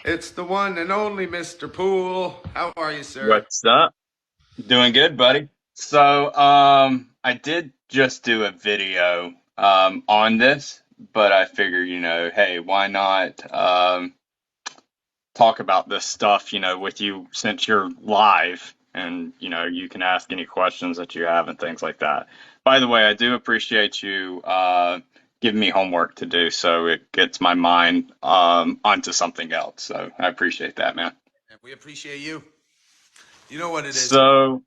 It's the one and only Mr. Poole. How are you, sir? What's up? Doing good, buddy. So, I did just do a video on this, but I figured, hey, why not talk about this stuff, with you since you're live and, you can ask any questions that you have and things like that. By the way, I do appreciate you giving me homework to do so it gets my mind onto something else. So I appreciate that, man. And we appreciate you. You know what it is. So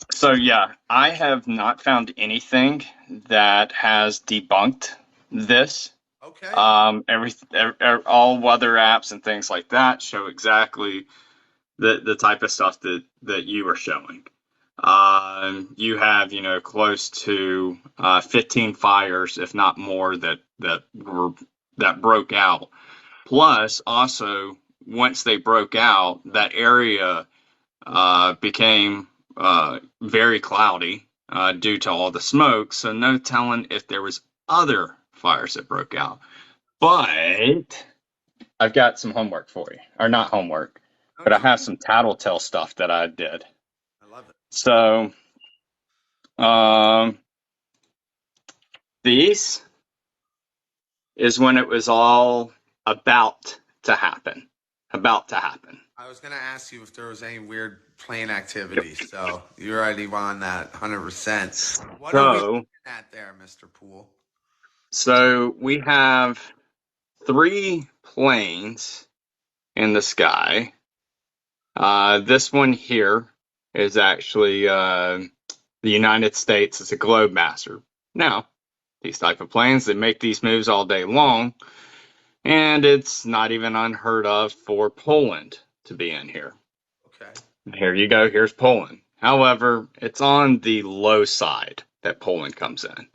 So yeah, I have not found anything that has debunked this. Okay. All weather apps and things like that show exactly the type of stuff that you are showing. You have, close to 15 fires, if not more, that broke out. Plus, also, once they broke out, that area became very cloudy due to all the smoke. So no telling if there was other fires that broke out. But I've got some homework for you, or not homework, Oh, but I no. have some tattletale stuff that I did. I love it. So um, these is when it was all about to happen. About to happen. I was going to ask you if there was any weird plane Yep. activity. So you're already on that 100%. What are we looking So at there, Mr. Poole? so we have three planes in the sky. This one here is actually the United States. It's a Globemaster. Now, these type of planes, they make these moves all day long, and it's not even unheard of for Poland to be in here. Okay. Here you go. Here's Poland. However, it's on the low side that Poland comes in.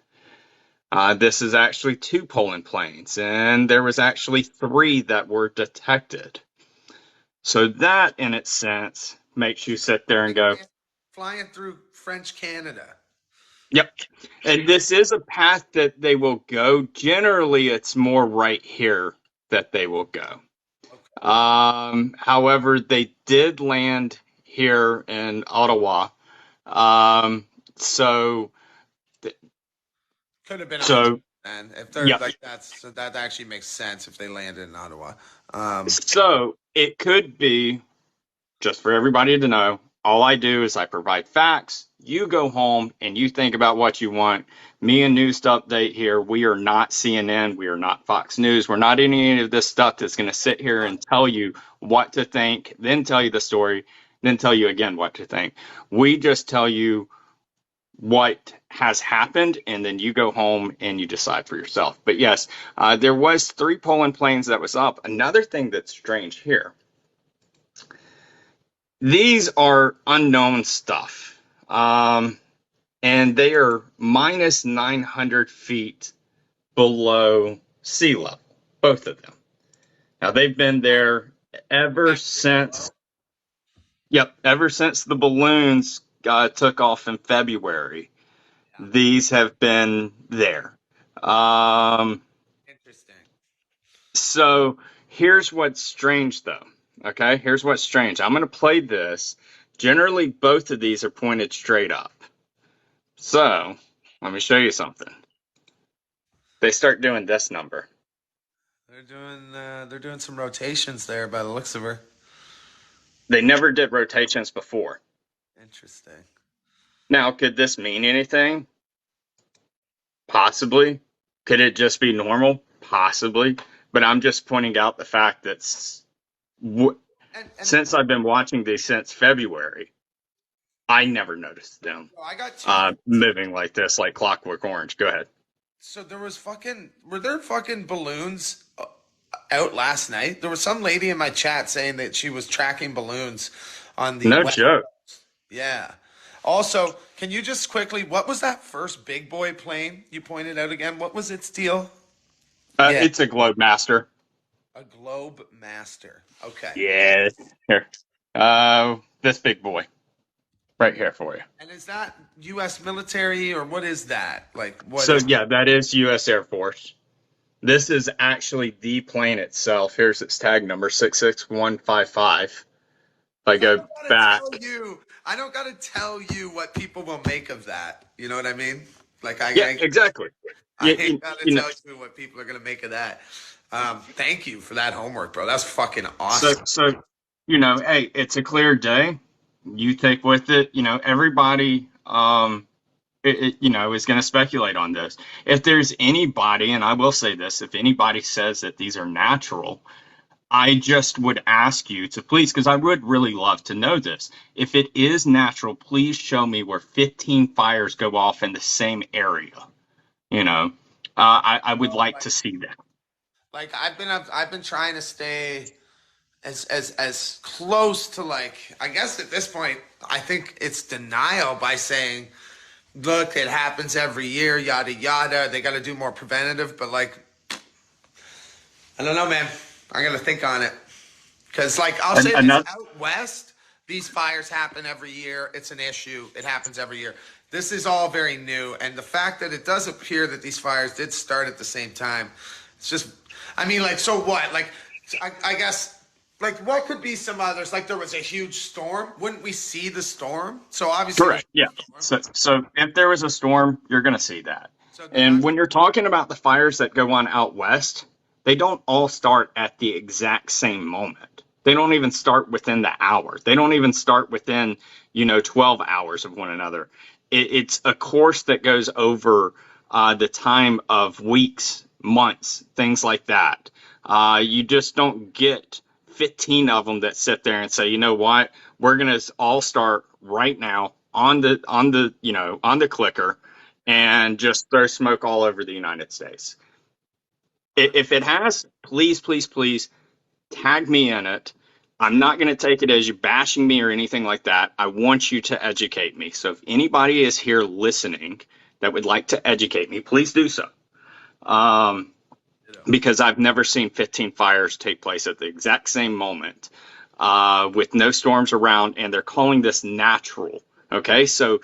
This is actually two Poland planes, and there was actually three that were detected. So that, in its sense, makes you sit there and go, Flying through French Canada. yep. And this is a path that they will go. Generally, it's more right here that they will go. Okay. However, they did land here in Ottawa. So, Could have been on, so, and if they're yep. like that's so that actually makes sense if they landed in Ottawa. So it could be, just for everybody to know, all I do is I provide facts. You go home and you think about what you want. Me and News Update here, we are not CNN. We are not Fox News. We're not any of this stuff that's going to sit here and tell you what to think, then tell you the story, then tell you again what to think. We just tell you what has happened, and then you go home and you decide for yourself. But yes, there was three Poland planes that was up. Another thing that's strange here, these are unknown stuff. And they are minus 900 feet below sea level, both of them. Now, they've been there ever since, yep, ever since the balloons took off in February. These have been there. Um, Interesting. so here's what's strange, though. Okay, here's what's strange. I'm going to play this. Generally, both of these are pointed straight up. So, let me show you something. They start doing this number. They're doing some rotations there by the looks of her. They never did rotations before. Interesting. Now, could this mean anything? Possibly. Could it just be normal? Possibly. But I'm just pointing out the fact that And since I've been watching these since February, I never noticed them I got two. moving like this, like Clockwork Orange. Go ahead. So were there fucking balloons out last night? There was some lady in my chat saying that she was tracking balloons on the No west. joke. Yeah. Also, can you just quickly, what was that first big boy plane you pointed out again? What was its deal? Yeah, It's a Globe Master. a Globe Master. Okay. Yes. Here. This big boy. Right here for you. And is that U.S. military or what is that? Like, what So is? yeah, that is U.S. Air Force. This is actually the plane itself. Here's its tag number 66155. If I I go don't gotta back. tell you. I don't gotta tell you what people will make of that. You know what I mean? Like Yeah, exactly. I You, ain't you, gotta you know, tell you what people are gonna make of that. Thank you for that homework, bro. That's fucking so, awesome. so, hey, it's a clear day. You take with it, everybody, is going to speculate on this. If there's anybody, and I will say this, if anybody says that these are natural, I just would ask you to please, because I would really love to know this. If it is natural, please show me where 15 fires go off in the same area. You know, I would Oh, like to see that. like I've been trying to stay as close to, like, I guess at this point I think it's denial by saying, look, it happens every year, yada yada. They got to do more preventative, but like, I don't know, man. I got to think on it because, like, I'll And say this: another, out west, these fires happen every year. It's an issue. It happens every year. This is all very new, and the fact that it does appear that these fires did start at the same time, it's just, I mean, like, so what? Like, I guess, like, what could be some others? Like, there was a huge storm. Wouldn't we see the storm? So obviously, there's correct. Yeah. a storm. So if there was a storm, you're going to see that. So they're And not. when you're talking about the fires that go on out west, they don't all start at the exact same moment. They don't even start within the hour. They don't even start within, 12 hours of one another. It's a course that goes over the time of weeks, months, things like that. You just don't get 15 of them that sit there and say, you know what, we're going to all start right now on the clicker and just throw smoke all over the United States. If it has, please, please, please tag me in it. I'm not going to take it as you bashing me or anything like that. I want you to educate me. So if anybody is here listening that would like to educate me, please do so. Um, because I've never seen 15 fires take place at the exact same moment with no storms around, and they're calling this natural. Okay, so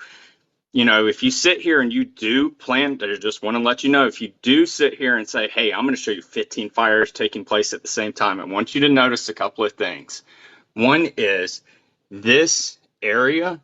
if you sit here and you do plan, I just want to let you know, if you do sit here and say, hey, I'm going to show you 15 fires taking place at the same time, I want you to notice a couple of things. One is this area,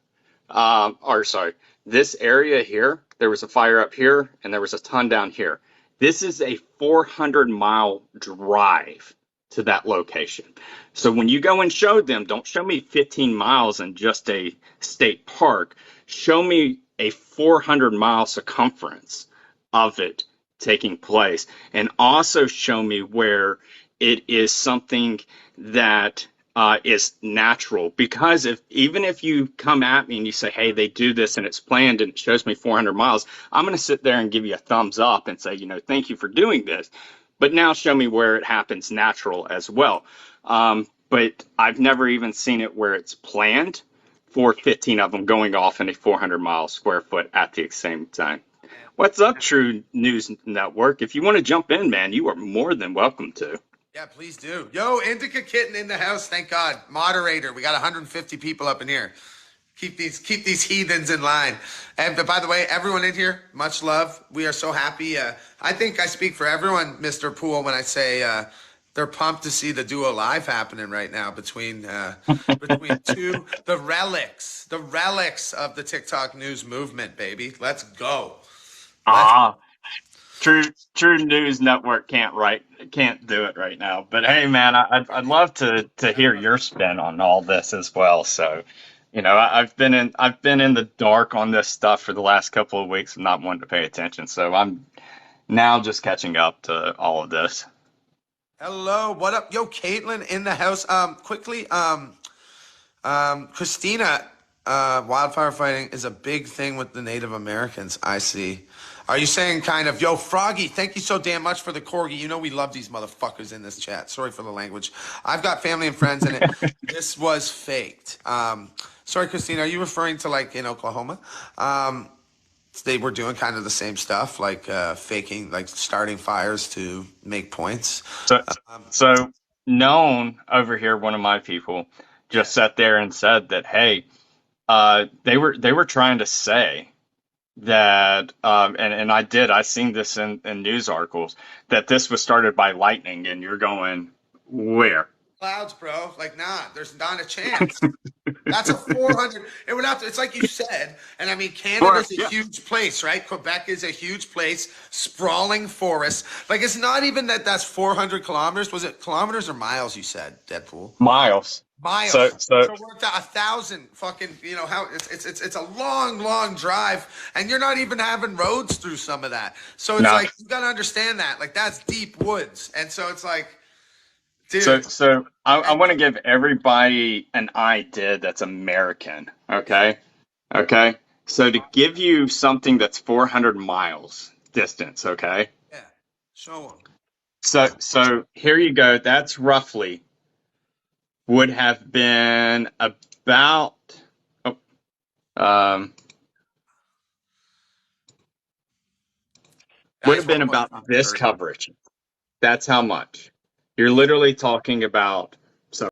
or sorry, this area here, there was a fire up here and there was a ton down here. This is a 400-mile drive to that location. So when you go and show them, don't show me 15 miles in just a state park. Show me a 400-mile circumference of it taking place. And also show me where it is something that is natural. Because even if you come at me and you say, hey, they do this and it's planned and it shows me 400 miles, I'm going to sit there and give you a thumbs up and say, thank you for doing this. But now show me where it happens natural as well. But I've never even seen it where it's planned for 15 of them going off in a 400-mile square foot at the same time. What's up, True News Network? If you want to jump in, man, you are more than welcome to. Yeah, please do. Yo, Indica Kitten in the house. Thank God. Moderator. We got 150 people up in here. Keep these heathens in line. And but by the way, everyone in here, much love. We are so happy. I think I speak for everyone, Mr. Poole, when I say they're pumped to see the duo live happening right now between the relics of the TikTok news movement, baby. Let's go. Let's Ah, True News Network can't do it right now. But hey, man, I'd love to hear your spin on all this as well. So, I've been in the dark on this stuff for the last couple of weeks and not wanting to pay attention. So I'm now just catching up to all of this. Hello, what up? Yo, Caitlin in the house. Quickly, Christina, wildfire fighting is a big thing with the Native Americans, I see. Are you saying kind of, yo, Froggy, thank you so damn much for the corgi. You know we love these motherfuckers in this chat. Sorry for the language. I've got family and friends in it. This was faked. Sorry, Christina, are you referring to like in Oklahoma? They were doing kind of the same stuff, like faking, like starting fires to make points. So, Um, so known over here, one of my people yeah. just sat there and said that, hey, they were trying to say that and I seen this in news articles that this was started by lightning, and you're going where? Clouds, bro. Like, nah, there's not a chance. That's a 400. It would have to, it's like you said. And I mean, Or Canada's a yeah, huge place, right? Quebec is a huge place, sprawling forests. Like, it's not even that that's 400 kilometers. Was it kilometers or miles, you said, Deadpool? miles. So Miles. so So we're at 1,000 fucking, how it's a long, long drive. And you're not even having roads through some of that. So it's no. like, you got to understand that. Like, that's deep woods. And so it's like, So dude. so I And want to give everybody an idea that's American. Okay. Okay. So to give you something that's 400 miles distance. Okay. yeah, show them. So here you go. That's roughly would have been about oh, um, would Guys, have been one more about time. this coverage. That's how much. You're literally talking about